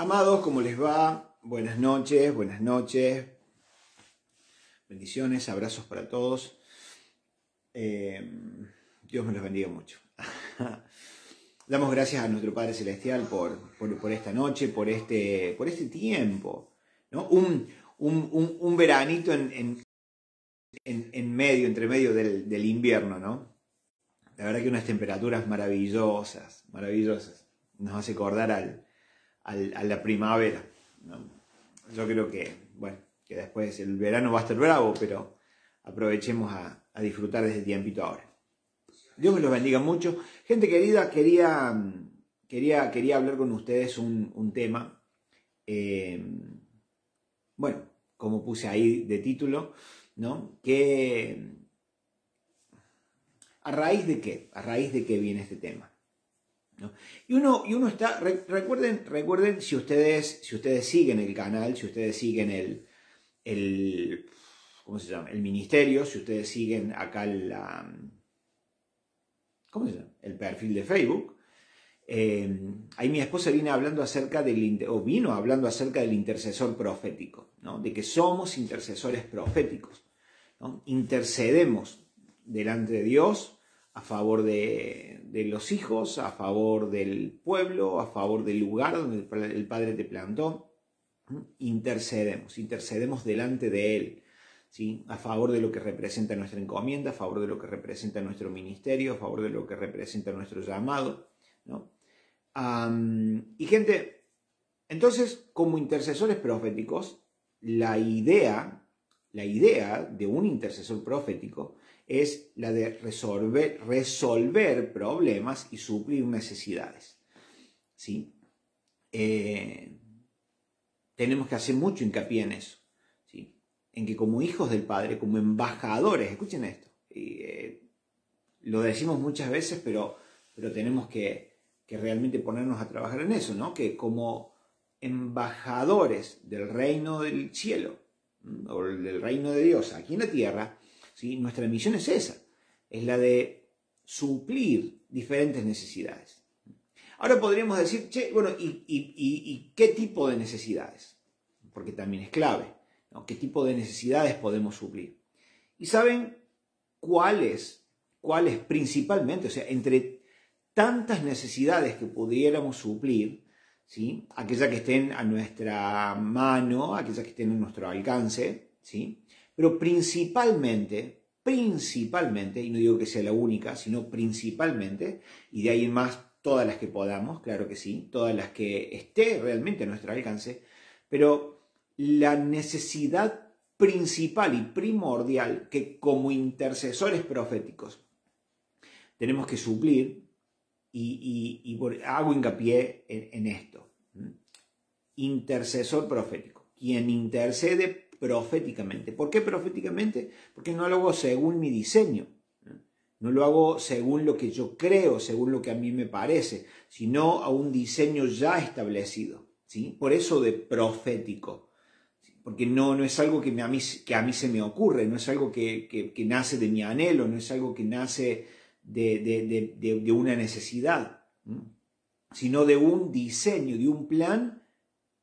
Amados, ¿cómo les va? Buenas noches, buenas noches. Bendiciones, abrazos para todos. Dios me los bendiga mucho. Damos gracias a nuestro Padre Celestial por esta noche, por este tiempo, ¿no? Un veranito entre medio del invierno, ¿no? La verdad que unas temperaturas maravillosas. Nos hace acordar a la primavera, ¿no? Yo creo que, bueno, que después el verano va a estar bravo, pero aprovechemos a disfrutar de este tiempito ahora. Dios me los bendiga mucho. Gente querida, quería hablar con ustedes un tema, bueno, como puse ahí de título, ¿no? Que, ¿a raíz de qué? ¿A raíz de qué viene este tema? ¿No? Y uno está, recuerden si ustedes siguen el canal, si ustedes siguen ¿cómo se llama? El ministerio, si ustedes siguen acá ¿cómo se llama? El perfil de Facebook. Ahí mi esposa vino hablando acerca del intercesor profético, ¿no? De que somos intercesores proféticos, ¿no? Intercedemos delante de Dios a favor de los hijos, a favor del pueblo, a favor del lugar donde el Padre te plantó. Intercedemos delante de Él, ¿sí? A favor de lo que representa nuestra encomienda, a favor de lo que representa nuestro ministerio, a favor de lo que representa nuestro llamado, ¿no? Y gente, entonces, como intercesores proféticos, la idea de un intercesor profético es la de resolver problemas y suplir necesidades, ¿sí? Tenemos que hacer mucho hincapié en eso, ¿sí? En que como hijos del Padre, como embajadores, escuchen esto, lo decimos muchas veces, pero tenemos que realmente ponernos a trabajar en eso, ¿no? Que como embajadores del reino del cielo, o del reino de Dios aquí en la tierra, ¿sí? Nuestra misión es esa, es la de suplir diferentes necesidades. Ahora podríamos decir, che, bueno, ¿y qué tipo de necesidades? Porque también es clave, ¿no? ¿Qué tipo de necesidades podemos suplir? ¿Y saben cuáles principalmente? O sea, entre tantas necesidades que pudiéramos suplir, ¿sí? Aquellas que estén a nuestra mano, aquellas que estén a nuestro alcance, ¿sí? Pero principalmente, y no digo que sea la única, sino principalmente, y de ahí en más todas las que podamos, claro que sí, todas las que esté realmente a nuestro alcance, pero la necesidad principal y primordial que como intercesores proféticos tenemos que suplir, y hago hincapié en esto, intercesor profético, quien intercede proféticamente. ¿Por qué proféticamente? Porque no lo hago según mi diseño, no lo hago según lo que yo creo, según lo que a mí me parece, sino a un diseño ya establecido, ¿sí? Por eso de profético, ¿sí? Porque no es algo que a mí se me ocurre, no es algo que nace de mi anhelo, no es algo que nace de una necesidad, sino de un diseño, de un plan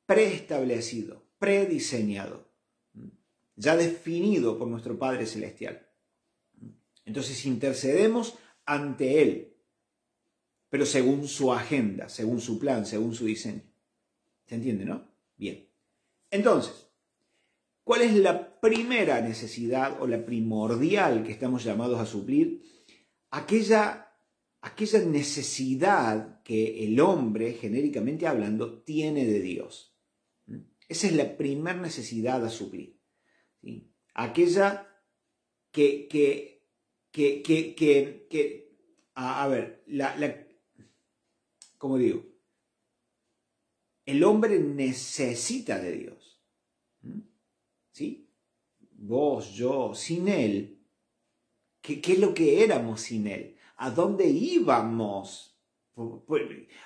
preestablecido, prediseñado, ya definido por nuestro Padre Celestial. Entonces intercedemos ante Él, pero según su agenda, según su plan, según su diseño. ¿Se entiende, no? Bien. Entonces, ¿cuál es la primera necesidad o la primordial que estamos llamados a suplir? Aquella necesidad que el hombre, genéricamente hablando, tiene de Dios. Esa es la primera necesidad a suplir, ¿sí? Aquella ¿cómo digo? El hombre necesita de Dios, ¿sí? Vos, yo, sin Él, ¿qué es lo que éramos sin Él? ¿A dónde íbamos?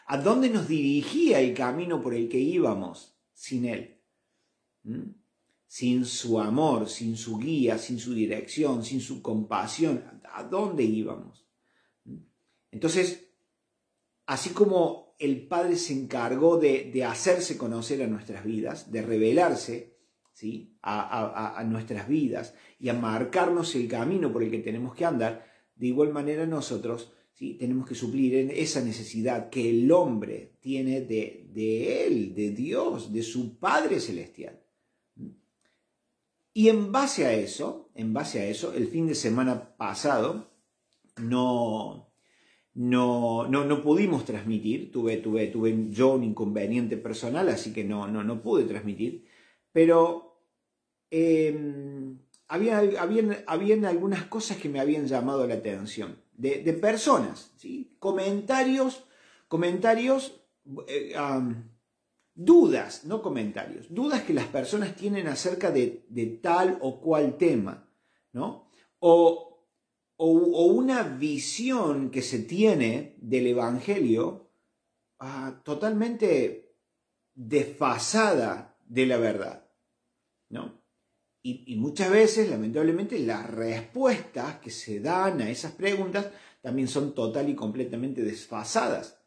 ¿A dónde nos dirigía el camino por el que íbamos sin Él? Sin su amor, sin su guía, sin su dirección, sin su compasión, ¿a dónde íbamos? Entonces, así como el Padre se encargó de hacerse conocer a nuestras vidas, de revelarse, ¿sí?, a nuestras vidas y a marcarnos el camino por el que tenemos que andar, de igual manera nosotros, ¿sí?, tenemos que suplir esa necesidad que el hombre tiene de Él, de Dios, de su Padre Celestial. Y en base a eso, el fin de semana pasado no pudimos transmitir, tuve yo un inconveniente personal, así que no pude transmitir, pero habían algunas cosas que me habían llamado la atención, de personas, ¿sí? Comentarios, dudas, no comentarios, dudas que las personas tienen acerca de tal o cual tema, ¿no? O una visión que se tiene del Evangelio totalmente desfasada de la verdad, ¿no? Y muchas veces, lamentablemente, las respuestas que se dan a esas preguntas también son total y completamente desfasadas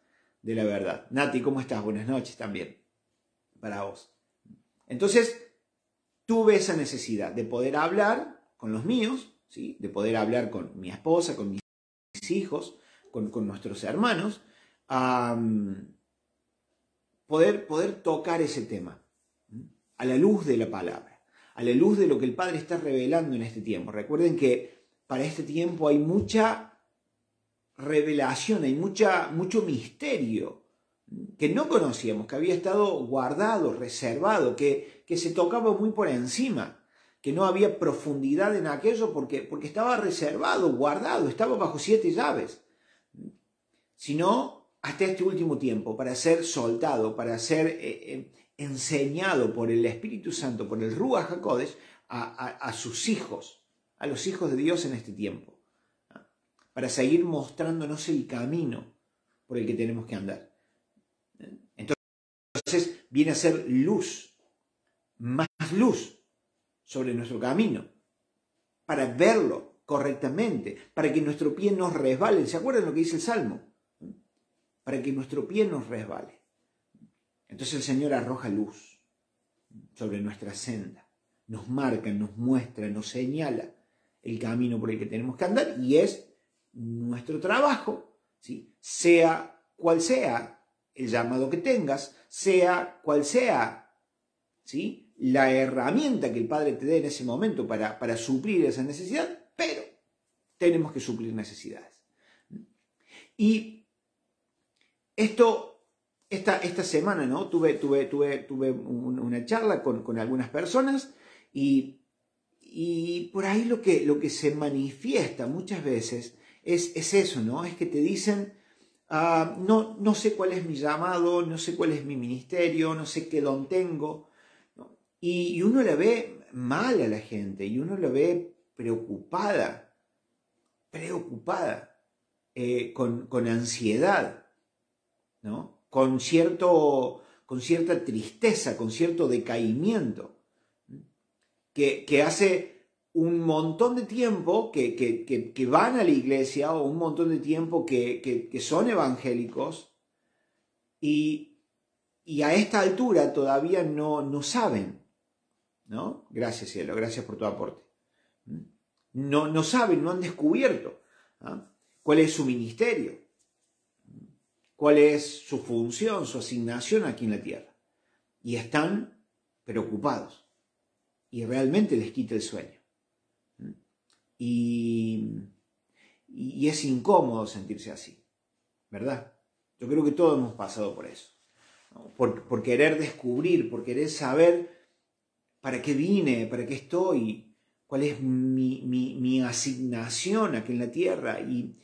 de la verdad. Nati, ¿cómo estás? Buenas noches también para vos. Entonces, tuve esa necesidad de poder hablar con los míos, ¿sí?, de poder hablar con mi esposa, con mis hijos, con nuestros hermanos, poder tocar ese tema a la luz de la palabra, a la luz de lo que el Padre está revelando en este tiempo. Recuerden que para este tiempo hay mucha revelación, hay mucho misterio que no conocíamos, que había estado guardado, reservado, que se tocaba muy por encima, que no había profundidad en aquello porque estaba reservado, guardado, estaba bajo 7 llaves, sino hasta este último tiempo, para ser soltado, para ser enseñado por el Espíritu Santo, por el Ruach HaKodesh, a sus hijos, a los hijos de Dios en este tiempo, para seguir mostrándonos el camino por el que tenemos que andar. Entonces viene a ser luz, más luz sobre nuestro camino, para verlo correctamente, para que nuestro pie no resbale. ¿Se acuerdan lo que dice el Salmo? Para que nuestro pie no resbale. Entonces el Señor arroja luz sobre nuestra senda, nos marca, nos muestra, nos señala el camino por el que tenemos que andar, y es nuestro trabajo, ¿sí?, sea cual sea el llamado que tengas, sea cual sea, ¿sí?, la herramienta que el Padre te dé en ese momento para suplir esa necesidad, pero tenemos que suplir necesidades. Y esta semana, ¿no?, tuve una charla con algunas personas y por ahí lo que se manifiesta muchas veces es eso, ¿no? Es que te dicen, no sé cuál es mi llamado, no sé cuál es mi ministerio, no sé qué don tengo, ¿no? Y uno la ve mal a la gente, y uno la ve preocupada, con ansiedad, ¿no?, con cierta tristeza, con cierto decaimiento, que hace un montón de tiempo que van a la iglesia, o un montón de tiempo que son evangélicos, y a esta altura todavía no saben, ¿no? Gracias, cielo, gracias por tu aporte. No saben, no han descubierto, ¿no?, cuál es su ministerio, cuál es su función, su asignación aquí en la tierra. Y están preocupados, y realmente les quita el sueño. Y es incómodo sentirse así, ¿verdad? Yo creo que todos hemos pasado por eso, ¿no? Por querer descubrir, por querer saber para qué vine, para qué estoy, cuál es mi asignación aquí en la tierra, y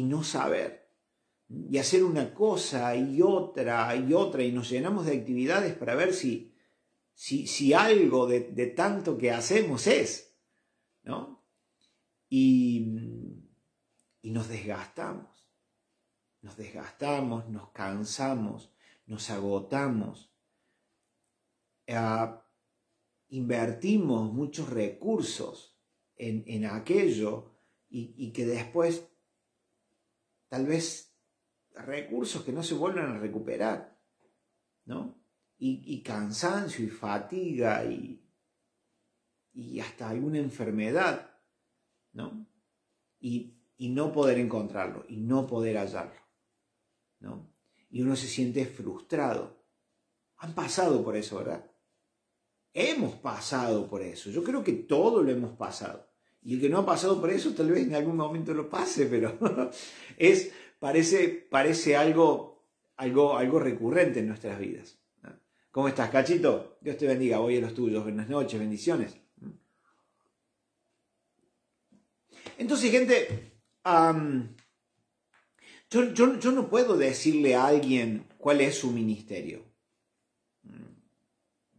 no saber, y hacer una cosa y otra, y nos llenamos de actividades para ver si algo de tanto que hacemos es, ¿no? Y nos desgastamos, nos cansamos, nos agotamos, invertimos muchos recursos en aquello, y que después tal vez recursos que no se vuelven a recuperar, ¿no? Y cansancio y fatiga y hasta alguna enfermedad, ¿no? Y no poder encontrarlo, y no poder hallarlo, ¿no? Y uno se siente frustrado. Han pasado por eso, ¿verdad? Hemos pasado por eso. Yo creo que todo lo hemos pasado. Y el que no ha pasado por eso, tal vez en algún momento lo pase, pero parece algo recurrente en nuestras vidas, ¿no? ¿Cómo estás, Cachito? Dios te bendiga, voy a los tuyos. Buenas noches, bendiciones. Entonces, gente, yo no puedo decirle a alguien cuál es su ministerio.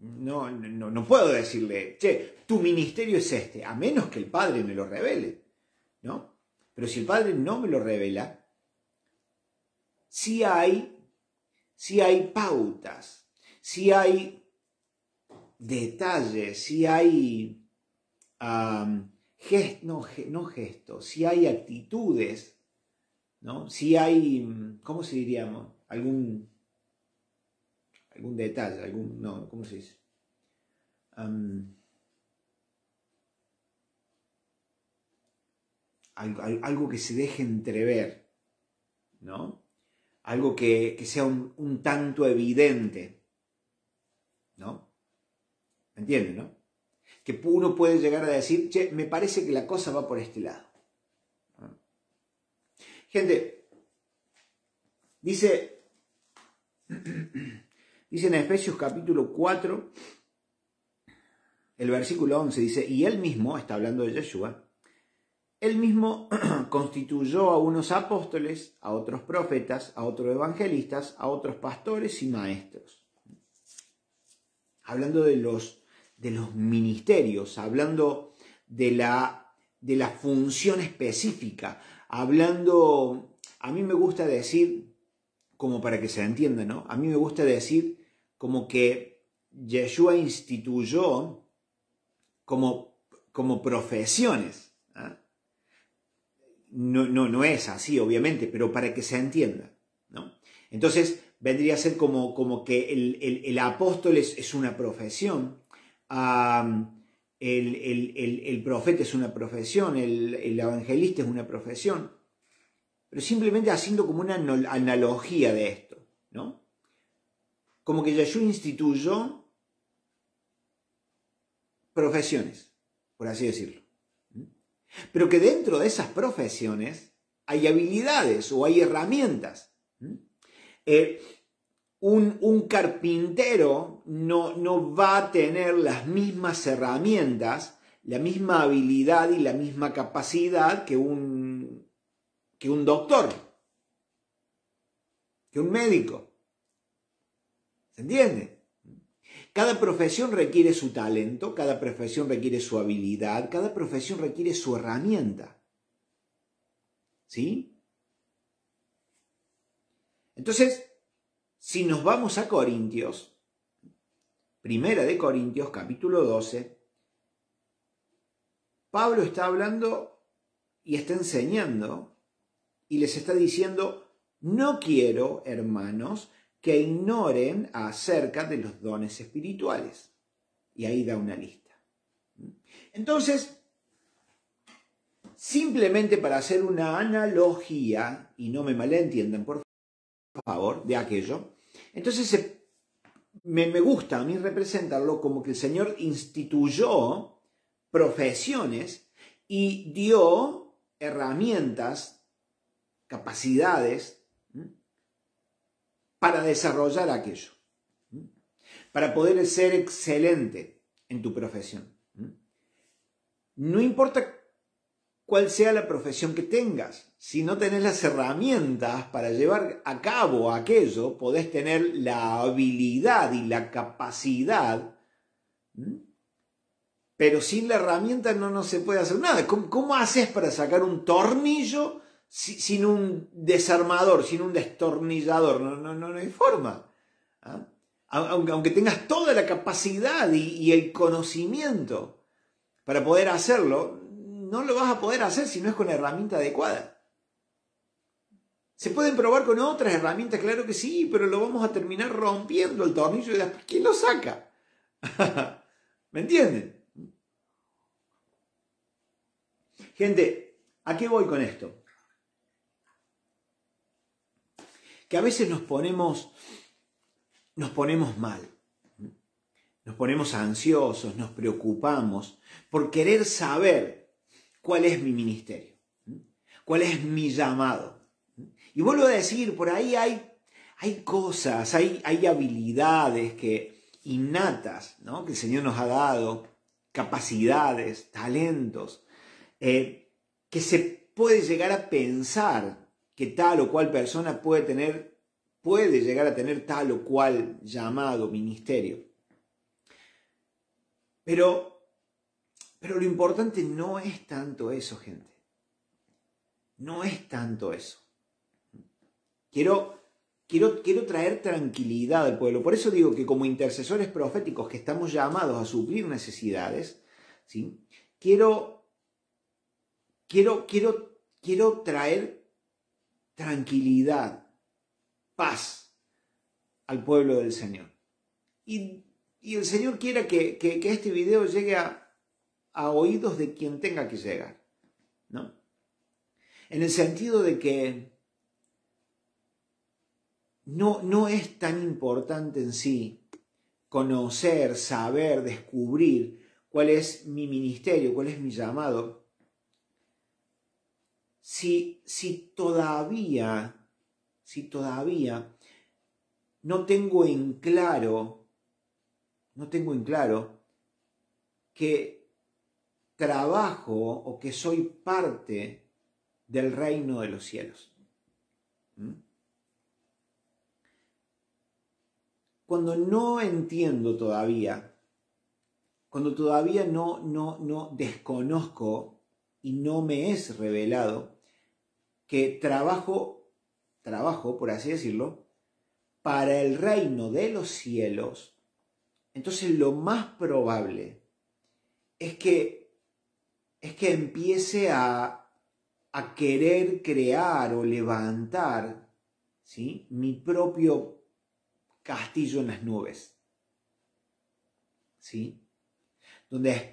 No puedo decirle, che, tu ministerio es este, a menos que el Padre me lo revele, ¿no? Pero si el Padre no me lo revela, sí hay pautas, sí hay detalles, sí hay gestos, sí hay actitudes, ¿no? Sí hay, ¿cómo se diríamos? Algún detalle, ¿cómo se dice? Algo que se deje entrever, ¿no? Algo que sea un tanto evidente, ¿no? ¿Entienden, no? Que uno puede llegar a decir, che, me parece que la cosa va por este lado. Gente, dice en Efesios capítulo 4, el versículo 11, dice, y él mismo, está hablando de Yeshua, él mismo constituyó a unos apóstoles, a otros profetas, a otros evangelistas, a otros pastores y maestros. Hablando de los ministerios, hablando de la función específica, hablando, a mí me gusta decir, como para que se entienda, ¿no? A mí me gusta decir como que Yeshua instituyó como profesiones, ¿eh? No es así, obviamente, pero para que se entienda, ¿no? Entonces, vendría a ser como que el apóstol es una profesión, el profeta es una profesión, el evangelista es una profesión, pero simplemente haciendo como una analogía de esto, ¿no? Como que Yeshua instituyó profesiones, por así decirlo. Pero que dentro de esas profesiones hay habilidades o hay herramientas. Un carpintero no va a tener las mismas herramientas, la misma habilidad y la misma capacidad que un doctor, que un médico. ¿Se entiende? Cada profesión requiere su talento, cada profesión requiere su habilidad, cada profesión requiere su herramienta. ¿Sí? Entonces, si nos vamos a Corintios, Primera de Corintios, capítulo 12, Pablo está hablando y está enseñando y les está diciendo, no quiero, hermanos, que ignoren acerca de los dones espirituales. Y ahí da una lista. Entonces, simplemente para hacer una analogía, y no me malentiendan, por favor, de aquello, entonces me gusta a mí representarlo como que el Señor instituyó profesiones y dio herramientas, capacidades, para desarrollar aquello, para poder ser excelente en tu profesión. No importa cuál sea la profesión que tengas, si no tenés las herramientas para llevar a cabo aquello, podés tener la habilidad y la capacidad, pero sin la herramienta no se puede hacer nada. ¿Cómo haces para sacar un tornillo sin un desarmador, sin un destornillador? No hay forma. ¿Ah? Aunque tengas toda la capacidad y el conocimiento para poder hacerlo, no lo vas a poder hacer si no es con la herramienta adecuada. Se pueden probar con otras herramientas, claro que sí, pero lo vamos a terminar rompiendo el tornillo y después, ¿quién lo saca? ¿Me entienden? Gente, ¿a qué voy con esto? Que a veces nos ponemos mal, nos ponemos ansiosos, nos preocupamos por querer saber cuál es mi ministerio, cuál es mi llamado. Y vuelvo a decir, por ahí hay cosas, hay habilidades innatas, ¿no?, que el Señor nos ha dado, capacidades, talentos, que se puede llegar a pensar que tal o cual persona puede llegar a tener tal o cual llamado, ministerio. Pero lo importante no es tanto eso, gente. No es tanto eso. Quiero traer tranquilidad al pueblo. Por eso digo que como intercesores proféticos que estamos llamados a suplir necesidades, ¿sí?, quiero traer tranquilidad, paz al pueblo del Señor. Y el Señor quiera que este video llegue a oídos de quien tenga que llegar, ¿no? En el sentido de que no es tan importante en sí conocer, saber, descubrir cuál es mi ministerio, cuál es mi llamado, si todavía no tengo en claro que trabajo o que soy parte del reino de los cielos. Cuando no entiendo todavía, cuando todavía no desconozco y no me es revelado que trabajo, por así decirlo, para el reino de los cielos, entonces lo más probable es que empiece a querer crear o levantar, ¿sí?, mi propio castillo en las nubes, ¿sí?, donde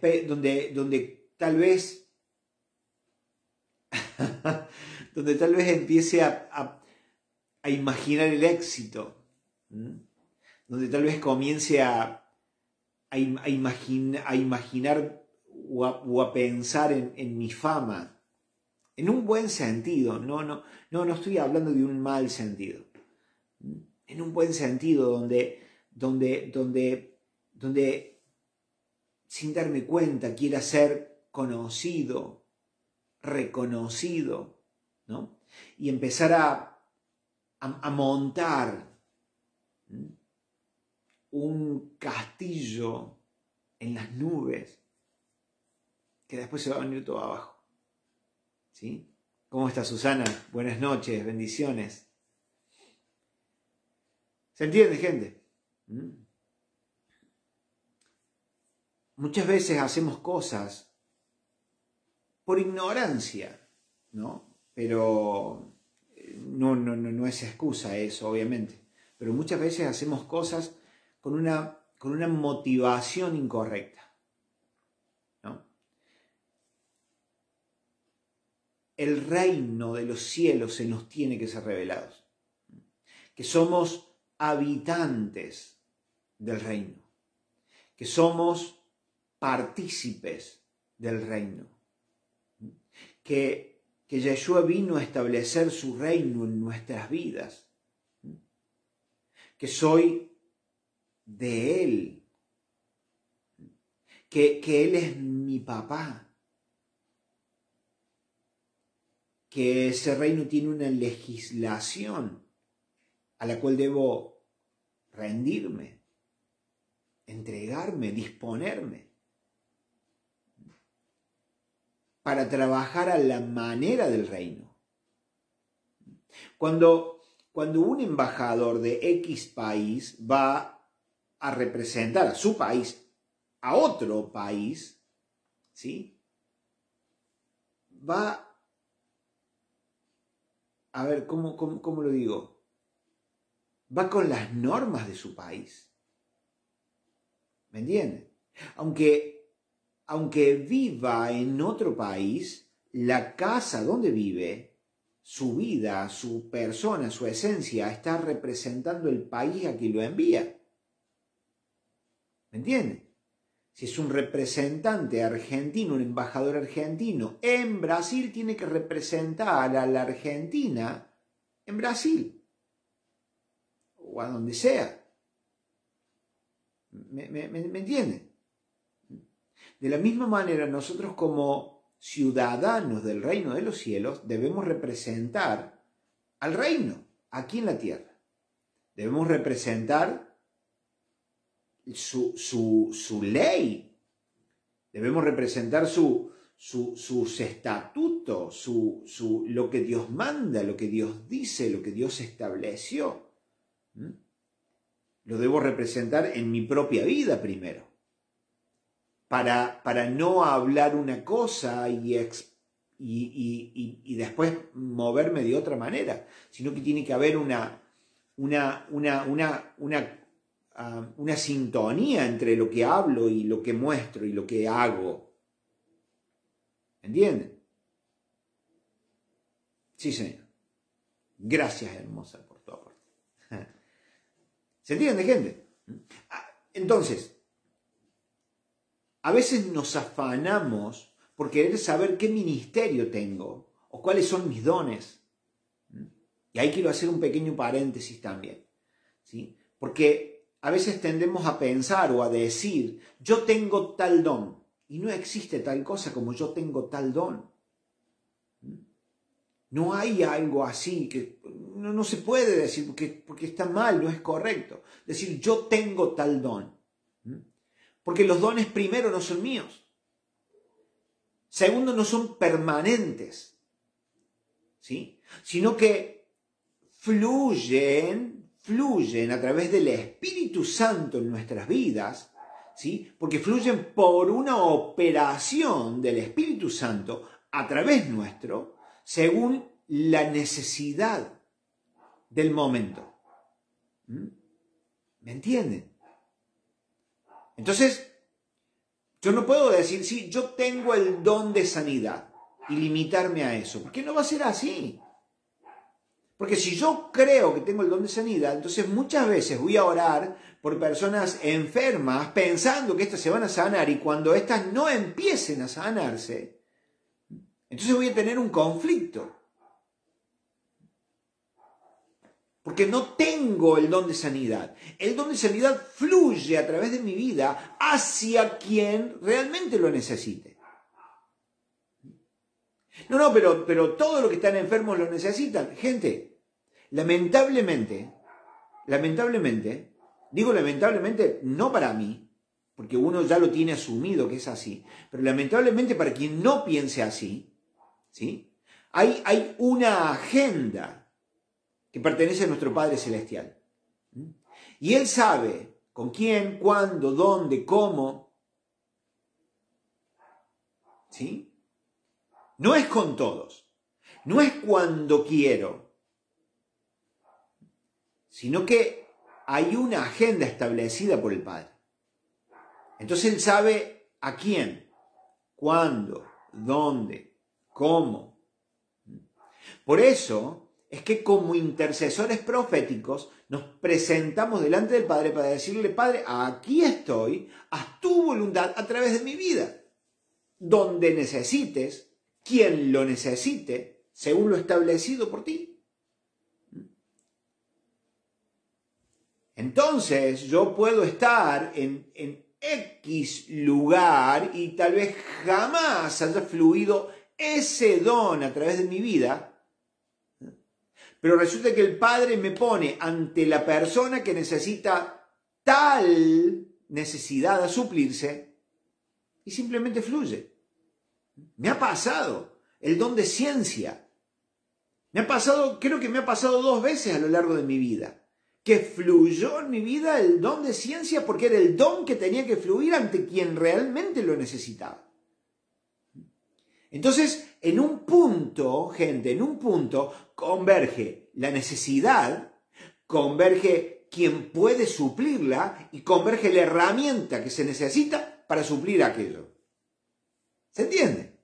tal vez empiece a imaginar el éxito, donde tal vez comience a imaginar o a pensar en mi fama, en un buen sentido, no estoy hablando de un mal sentido, en un buen sentido donde sin darme cuenta quiera ser conocido, reconocido, ¿no?, y empezar a montar un castillo en las nubes que después se va a venir todo abajo, ¿sí? ¿Cómo está Susana? Buenas noches, bendiciones. ¿Se entiende, gente? Muchas veces hacemos cosas por ignorancia, ¿no? Pero no es excusa eso, obviamente. Pero muchas veces hacemos cosas con una motivación incorrecta, ¿no? El reino de los cielos se nos tiene que ser revelado, que somos habitantes del reino, que somos partícipes del reino, que Yeshua vino a establecer su reino en nuestras vidas, que soy de Él, que Él es mi papá, que ese reino tiene una legislación a la cual debo rendirme, entregarme, disponerme, para trabajar a la manera del reino. Cuando un embajador de X país va a representar a su país a otro país, ¿sí?, va a ver, ¿cómo lo digo? Va con las normas de su país. ¿Me entienden? Aunque viva en otro país, la casa donde vive, su vida, su persona, su esencia, está representando el país a quien lo envía. ¿Me entienden? Si es un representante argentino, un embajador argentino en Brasil, tiene que representar a la Argentina en Brasil o a donde sea. ¿Me entienden? De la misma manera, nosotros como ciudadanos del reino de los cielos debemos representar al reino aquí en la tierra. Debemos representar su ley, debemos representar sus estatutos, lo que Dios manda, lo que Dios dice, lo que Dios estableció. Lo debo representar en mi propia vida primero, para no hablar una cosa y después moverme de otra manera, sino que tiene que haber una sintonía entre lo que hablo y lo que muestro y lo que hago. ¿Entienden? Sí, Señor. Gracias, hermosa, por tu aporte. ¿Se entiende, gente? Entonces, a veces nos afanamos por querer saber qué ministerio tengo o cuáles son mis dones. Y ahí quiero hacer un pequeño paréntesis también, ¿sí? Porque a veces tendemos a pensar o a decir, yo tengo tal don, y no existe tal cosa como yo tengo tal don. No hay algo así, que no se puede decir porque está mal, no es correcto. Decir, yo tengo tal don. Porque los dones, primero, no son míos. Segundo, no son permanentes, ¿sí? Sino que fluyen a través del Espíritu Santo en nuestras vidas, ¿sí? Porque fluyen por una operación del Espíritu Santo a través nuestro, según la necesidad del momento. ¿Me entienden? Entonces, yo no puedo decir, sí, yo tengo el don de sanidad y limitarme a eso, porque no va a ser así. Porque si yo creo que tengo el don de sanidad, entonces muchas veces voy a orar por personas enfermas pensando que éstas se van a sanar, y cuando éstas no empiecen a sanarse, entonces voy a tener un conflicto. Porque no tengo el don de sanidad. El don de sanidad fluye a través de mi vida hacia quien realmente lo necesite. No, pero todos los que están enfermos lo necesitan. Gente, lamentablemente, digo lamentablemente no para mí, porque uno ya lo tiene asumido que es así, pero lamentablemente para quien no piense así, ¿sí? Hay una agenda que pertenece a nuestro Padre Celestial. Y Él sabe con quién, cuándo, dónde, cómo. ¿Sí? No es con todos. No es cuando quiero. Sino que hay una agenda establecida por el Padre. Entonces Él sabe a quién, cuándo, dónde, cómo. Por eso es que como intercesores proféticos nos presentamos delante del Padre para decirle, Padre, aquí estoy, haz tu voluntad a través de mi vida. Donde necesites, quien lo necesite, según lo establecido por ti. Entonces yo puedo estar en X lugar y tal vez jamás haya fluido ese don a través de mi vida, pero resulta que el Padre me pone ante la persona que necesita tal necesidad a suplirse y simplemente fluye. Me ha pasado el don de ciencia. Creo que me ha pasado 2 veces a lo largo de mi vida, que fluyó en mi vida el don de ciencia porque era el don que tenía que fluir ante quien realmente lo necesitaba. Entonces, en un punto, gente, en un punto converge la necesidad, converge quien puede suplirla y converge la herramienta que se necesita para suplir aquello. ¿Se entiende?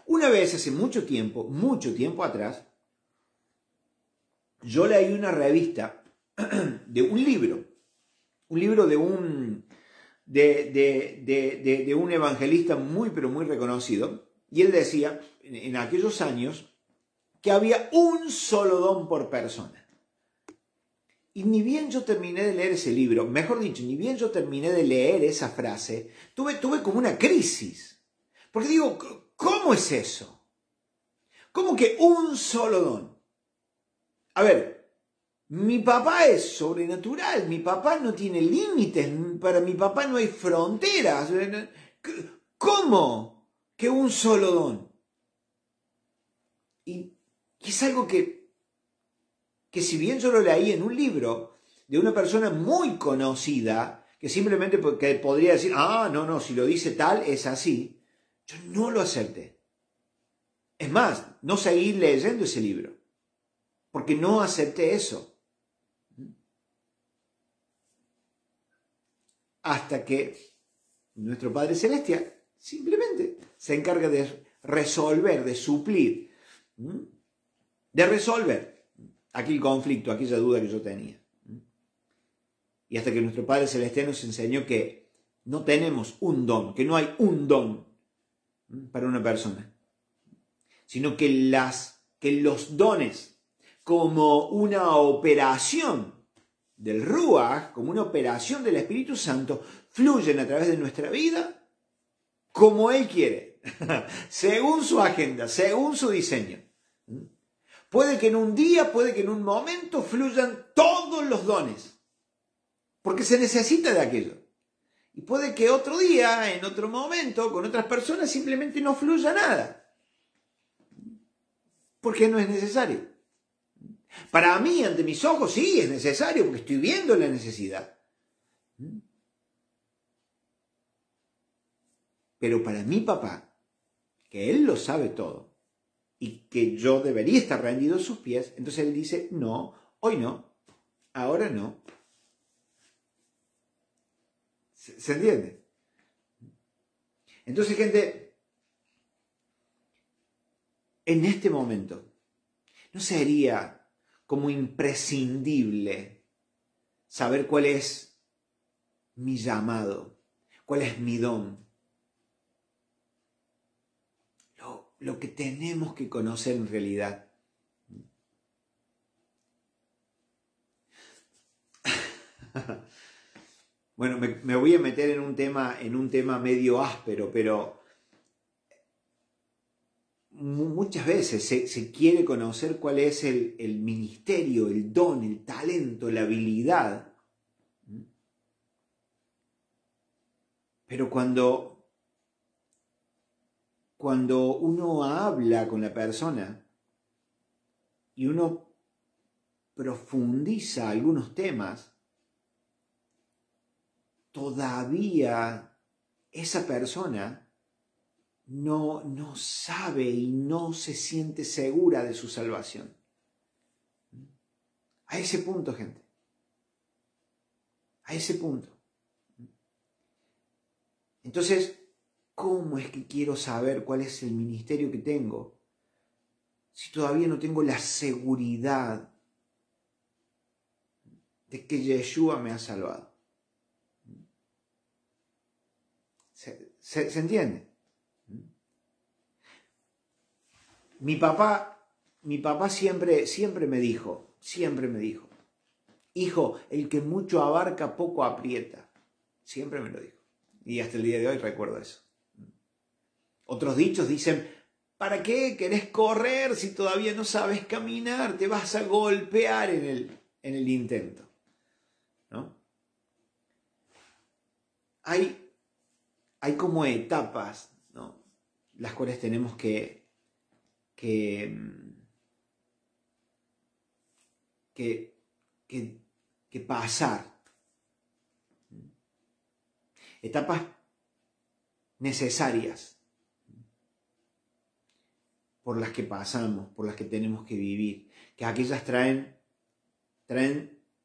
Una vez, hace mucho tiempo atrás, yo leí una revista de un libro de un evangelista muy, pero muy reconocido, y él decía, en aquellos años, que había un solo don por persona. Y ni bien yo terminé de leer ese libro, mejor dicho, ni bien yo terminé de leer esa frase, tuve como una crisis. Porque digo, ¿cómo es eso? ¿Cómo que un solo don? A ver, mi papá es sobrenatural, mi papá no tiene límites, para mi papá no hay fronteras. ¿Cómo que un solo don? Y es algo que si bien yo lo leí en un libro de una persona muy conocida, que simplemente que podría decir, no, si lo dice tal, es así, yo no lo acepté. Es más, no seguí leyendo ese libro, porque no acepté eso. Hasta que nuestro Padre Celestial simplemente se encarga de resolver, de suplir, de resolver aquel conflicto, aquella duda que yo tenía. Y hasta que nuestro Padre Celestial nos enseñó que no tenemos un don, que no hay un don para una persona, sino que los dones, como una operación del Ruach, como una operación del Espíritu Santo, fluyen a través de nuestra vida como Él quiere, según su agenda, según su diseño. Puede que en un día, puede que en un momento fluyan todos los dones, porque se necesita de aquello. Y puede que otro día, en otro momento, con otras personas, simplemente no fluya nada, porque no es necesario. Para mí, ante mis ojos, sí es necesario, porque estoy viendo la necesidad. Pero para mi papá, que él lo sabe todo, y que yo debería estar rendido a sus pies, entonces él dice, no, hoy no, ahora no. ¿Se entiende? Entonces, gente, en este momento, ¿no sería como imprescindible saber cuál es mi llamado, cuál es mi don? Lo que tenemos que conocer en realidad. Bueno, me voy a meter en un tema medio áspero, pero muchas veces se quiere conocer cuál es el ministerio, el don, el talento, la habilidad. Pero cuando uno habla con la persona y uno profundiza algunos temas, todavía esa persona no sabe y no se siente segura de su salvación. A ese punto, gente. A ese punto. Entonces, ¿cómo es que quiero saber cuál es el ministerio que tengo si todavía no tengo la seguridad de que Yeshua me ha salvado? ¿Se entiende? Mi papá siempre me dijo, hijo, el que mucho abarca, poco aprieta. Siempre me lo dijo. Y hasta el día de hoy recuerdo eso. Otros dichos dicen, ¿para qué querés correr si todavía no sabes caminar? Te vas a golpear en el intento, ¿no? Hay como etapas, ¿no?, las cuales tenemos que pasar. Etapas necesarias por las que pasamos, por las que tenemos que vivir, que aquellas traen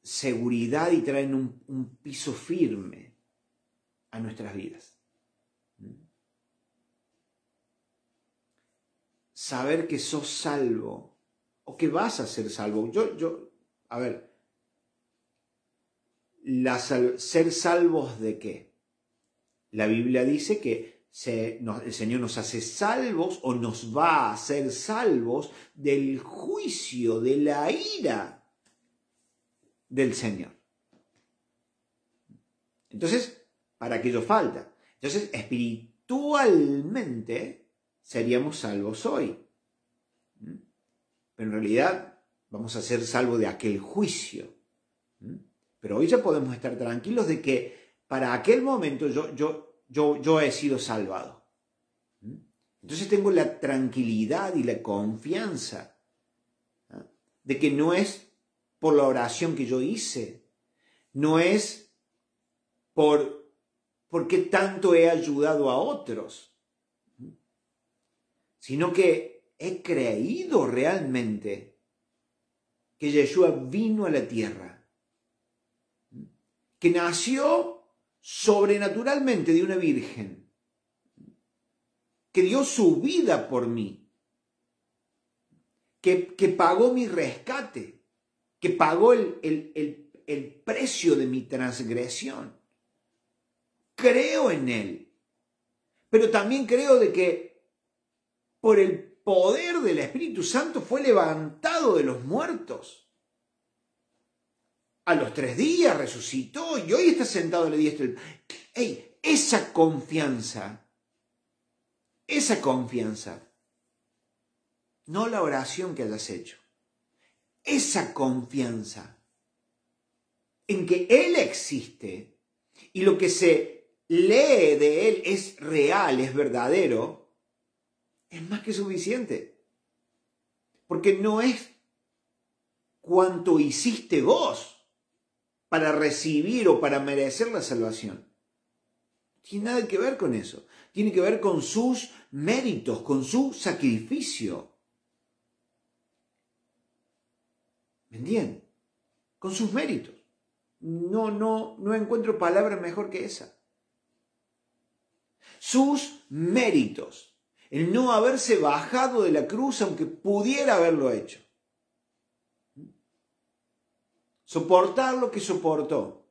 seguridad y traen un piso firme a nuestras vidas. Saber que sos salvo o que vas a ser salvo. A ver, ser salvos ¿de qué? La Biblia dice que el Señor nos hace salvos o nos va a hacer salvos del juicio, de la ira del Señor. Entonces, para aquello falta. Entonces, espiritualmente seríamos salvos hoy. Pero en realidad vamos a ser salvos de aquel juicio. Pero hoy ya podemos estar tranquilos de que para aquel momento yo he sido salvado. Entonces tengo la tranquilidad y la confianza de que no es por la oración que yo hice, no es porque tanto he ayudado a otros, sino que he creído realmente que Yeshua vino a la tierra, que nació sobrenaturalmente de una virgen, que dio su vida por mí, que pagó mi rescate, que pagó el precio de mi transgresión. Creo en Él, pero también creo de que por el poder del Espíritu Santo fue levantado de los muertos. A los 3 días resucitó y hoy está sentado a la diestra del... ¡Ey! Esa confianza, no la oración que hayas hecho, esa confianza en que Él existe y lo que se lee de Él es real, es verdadero, es más que suficiente. Porque no es cuánto hiciste vos para recibir o para merecer la salvación. No tiene nada que ver con eso. Tiene que ver con sus méritos, con su sacrificio. ¿Me entienden? Con sus méritos. No encuentro palabra mejor que esa. Sus méritos. El no haberse bajado de la cruz aunque pudiera haberlo hecho. Soportar lo que soportó.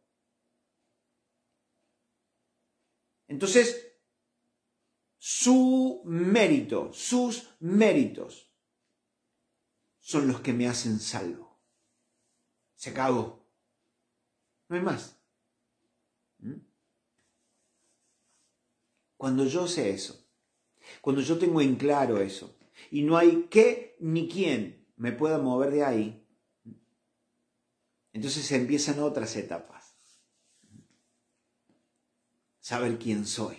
Entonces, sus méritos son los que me hacen salvo. Se acabó. No hay más. Cuando yo sé eso, cuando yo tengo en claro eso, y no hay qué ni quién me pueda mover de ahí, entonces empiezan otras etapas. Saber quién soy,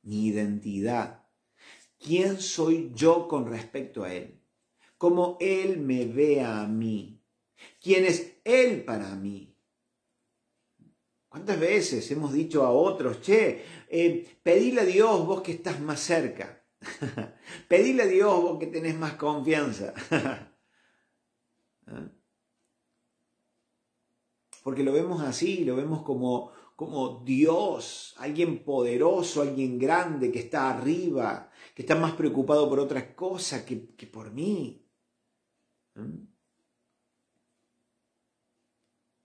mi identidad, quién soy yo con respecto a Él, cómo Él me ve a mí. ¿Quién es Él para mí? ¿Cuántas veces hemos dicho a otros, pedile a Dios vos que estás más cerca? Pedile a Dios vos que tenés más confianza. Porque lo vemos así, lo vemos como Dios, alguien poderoso, alguien grande que está arriba, que está más preocupado por otras cosas que por mí.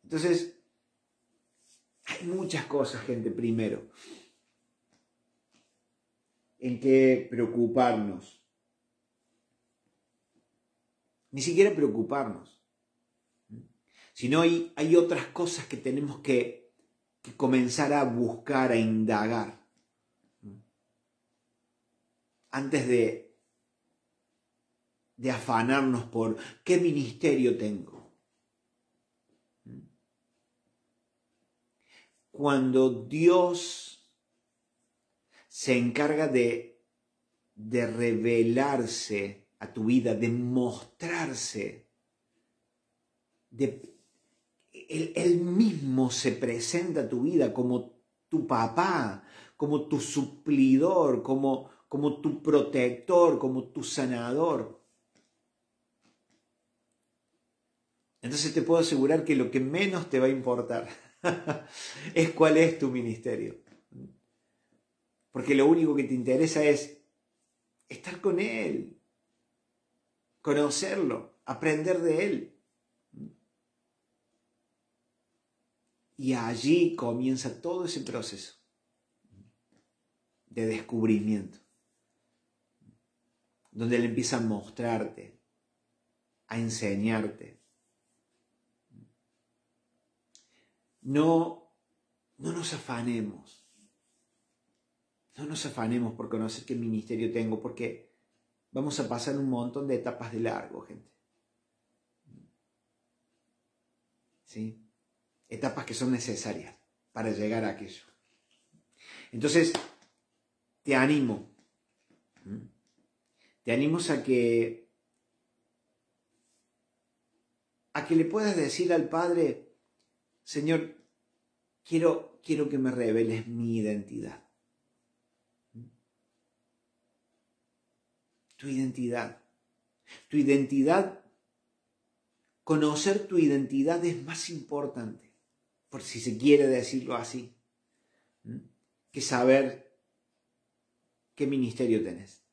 Entonces, hay muchas cosas, gente, primero, en que preocuparnos. Ni siquiera preocuparnos. Sino hay otras cosas que tenemos que comenzar a buscar, a indagar. Antes de afanarnos por qué ministerio tengo. Cuando Dios se encarga de revelarse a tu vida, de mostrarse, Él mismo se presenta a tu vida como tu papá, como tu suplidor, como como tu protector, como tu sanador. Entonces te puedo asegurar que lo que menos te va a importar es cuál es tu ministerio. Porque lo único que te interesa es estar con Él, conocerlo, aprender de Él. Y allí comienza todo ese proceso de descubrimiento, donde Él empieza a mostrarte, a enseñarte. No nos afanemos. No nos afanemos por conocer qué ministerio tengo, porque vamos a pasar un montón de etapas de largo, gente. ¿Sí? Etapas que son necesarias para llegar a aquello. Entonces, te animo. Te animo a que le puedas decir al Padre: Señor, quiero que me reveles mi identidad. Tu identidad. Tu identidad, conocer tu identidad es más importante, por si se quiere decirlo así, que saber qué ministerio tenés.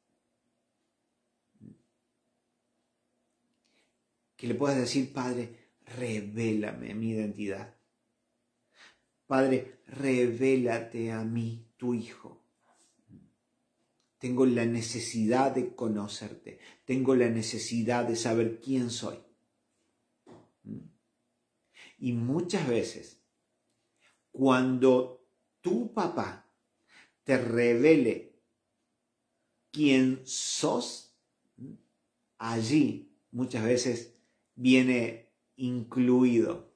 Que le puedas decir: Padre, revélame mi identidad. Padre, revélate a mí, tu Hijo. Tengo la necesidad de conocerte. Tengo la necesidad de saber quién soy. Y muchas veces, cuando tu papá te revele quién sos, allí muchas veces viene incluido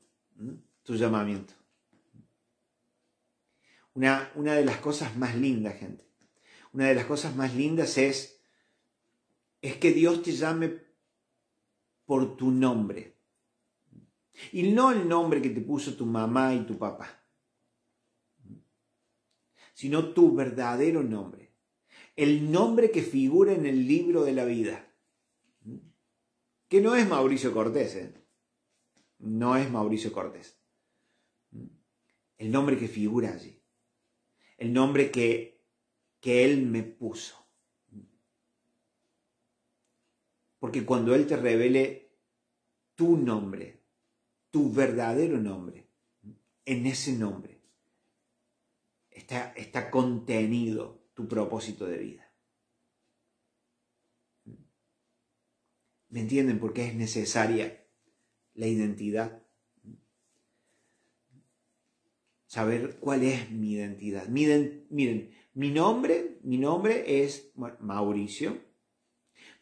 tu llamamiento. Una de las cosas más lindas, gente, una de las cosas más lindas es que Dios te llame por tu nombre. Y no el nombre que te puso tu mamá y tu papá, sino tu verdadero nombre. El nombre que figura en el libro de la vida. Que no es Mauricio Cortés, ¿eh? No es Mauricio Cortés. El nombre que figura allí. El nombre que Él me puso. Porque cuando Él te revele tu nombre, tu verdadero nombre, en ese nombre está contenido tu propósito de vida. ¿Me entienden? Porque es necesaria la identidad. Saber cuál es mi identidad. Miren, mi nombre es Mauricio.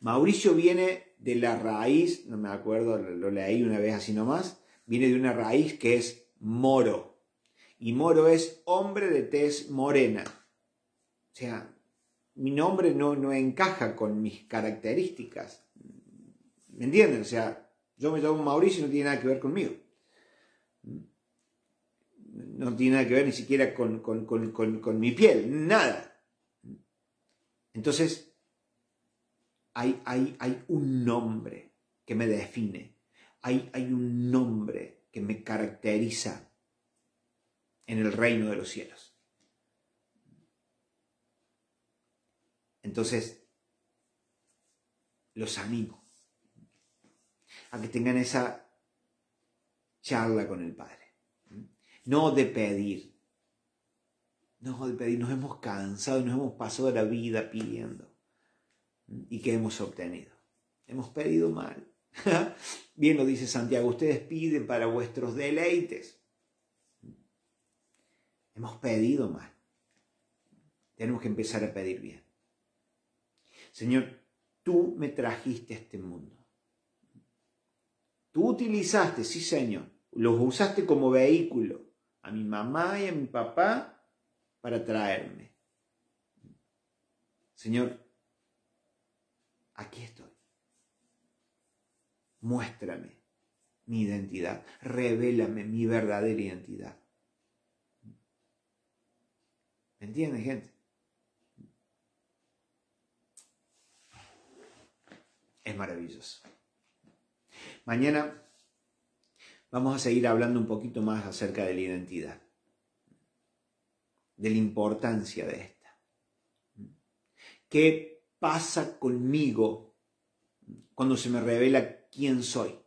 Mauricio viene de la raíz, no me acuerdo, lo leí una vez así nomás, viene de una raíz que es moro. Y moro es hombre de tez morena. O sea, mi nombre no encaja con mis características. ¿Me entienden? O sea, yo me llamo Mauricio y no tiene nada que ver conmigo. No tiene nada que ver ni siquiera con mi piel, nada. Entonces, hay un nombre que me define. Hay un nombre que me caracteriza en el reino de los cielos. Entonces, los animo a que tengan esa charla con el Padre. No de pedir. Nos hemos cansado, nos hemos pasado la vida pidiendo. ¿Y qué hemos obtenido? Hemos pedido mal. Bien lo dice Santiago, ustedes piden para vuestros deleites. Hemos pedido mal. Tenemos que empezar a pedir bien. Señor, tú me trajiste a este mundo. Tú utilizaste, sí Señor, los usaste como vehículo a mi mamá y a mi papá para traerme. Señor, aquí estoy. Muéstrame mi identidad. Revélame mi verdadera identidad. ¿Me entienden, gente? es maravilloso. Mañana vamos a seguir hablando un poquito más acerca de la identidad, de la importancia de esta. ¿Qué pasa conmigo cuando se me revela quién soy?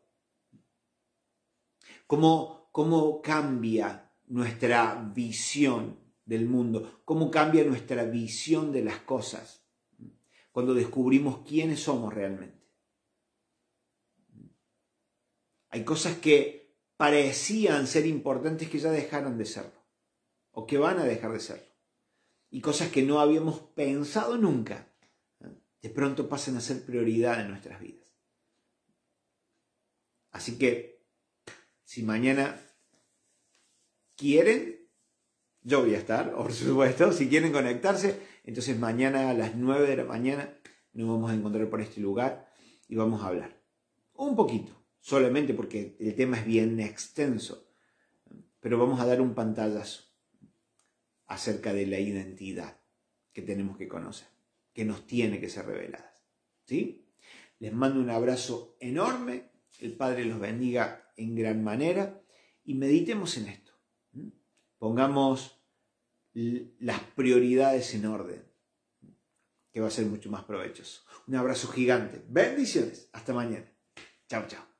¿Cómo cambia nuestra visión del mundo? ¿Cómo cambia nuestra visión de las cosas cuando descubrimos quiénes somos realmente? Hay cosas que parecían ser importantes que ya dejaron de serlo, o que van a dejar de serlo. Y cosas que no habíamos pensado nunca, de pronto pasan a ser prioridad en nuestras vidas. Así que, si mañana quieren, yo voy a estar, por supuesto. Si quieren conectarse, entonces mañana a las 9 de la mañana nos vamos a encontrar por este lugar y vamos a hablar. Un poquito, solamente porque el tema es bien extenso. Pero vamos a dar un pantallazo acerca de la identidad que tenemos que conocer, que nos tiene que ser revelada. ¿Sí? Les mando un abrazo enorme. El Padre los bendiga en gran manera y meditemos en esto. Pongamos las prioridades en orden, que va a ser mucho más provechoso. Un abrazo gigante. Bendiciones. Hasta mañana. Chao, chao.